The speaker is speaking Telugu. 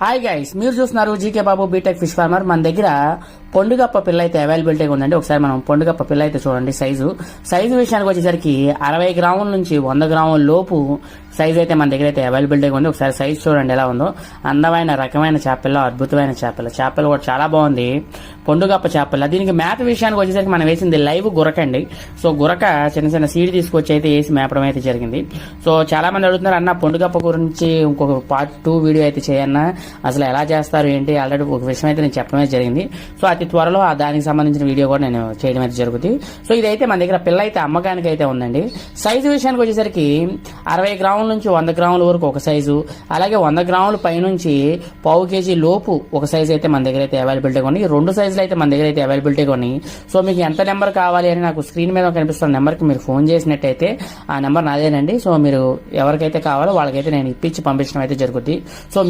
హాయ్ గైస్, మీరు చూస్తున్నారు జీకే బాబు బీటెక్ ఫిష్ ఫార్మర్. మన దగ్గర పొండుగప్ప పిల్ల అయితే అవైలబిలిటీగా ఉందండి. ఒకసారి మనం పొండుగప్ప పిల్ల అయితే చూడండి. సైజు విషయానికి వచ్చేసరికి 60 గ్రాముల నుంచి 100 గ్రాముల లోపు సైజ్ అయితే మన దగ్గర అయితే అవైలబిలిటీగా ఉంది. ఒకసారి సైజ్ చూడండి ఎలా ఉందో. అందమైన రకమైన చేపల, అద్భుతమైన చేపలు కూడా చాలా బాగుంది. పొండుగప్ప చేపల. దీనికి మేత విషయానికి వచ్చేసరికి మనం వేసింది లైవ్ గురకండి. సో గురక చిన్న సీడ్ తీసుకొచ్చి అయితే వేసి మేపడం అయితే జరిగింది. సో చాలా మంది అడుగుతున్నారు, అన్న పొండుగప్ప గురించి ఇంకొక పార్ట్ 2 వీడియో అయితే చేయన్నా, అసలు ఎలా చేస్తారు ఏంటి, ఆల్రెడీ ఒక విషయం అయితే నేను చెప్పడమే జరిగింది. సో అతి త్వరలో దానికి సంబంధించిన వీడియో కూడా నేను చేయడం అయితే జరుగుతుంది. సో ఇదైతే మన దగ్గర పిల్ల అయితే అమ్మకానికి అయితే ఉందండి. సైజు విషయానికి వచ్చేసరికి 60 గ్రాముల నుంచి 100 గ్రాముల వరకు ఒక సైజు, అలాగే 100 గ్రాముల పైనుంచి పావు కేజీ లోపు ఒక సైజు అయితే మన దగ్గర అయితే అవైలబిలిటీగా ఉంది. 2 సైజులు అయితే మన దగ్గర అయితే అవైలబిలిటీగా ఉన్నాయి. సో మీకు ఎంత నెంబర్ కావాలి అని నాకు స్క్రీన్ మీద కనిపిస్తున్న నెంబర్కి మీరు ఫోన్ చేసినట్టయితే ఆ నెంబర్ నాదేనండి. సో మీరు ఎవరికైతే కావాలో వాళ్ళకైతే నేను ఇప్పించి పంపించడం అయితే జరుగుతుంది. సో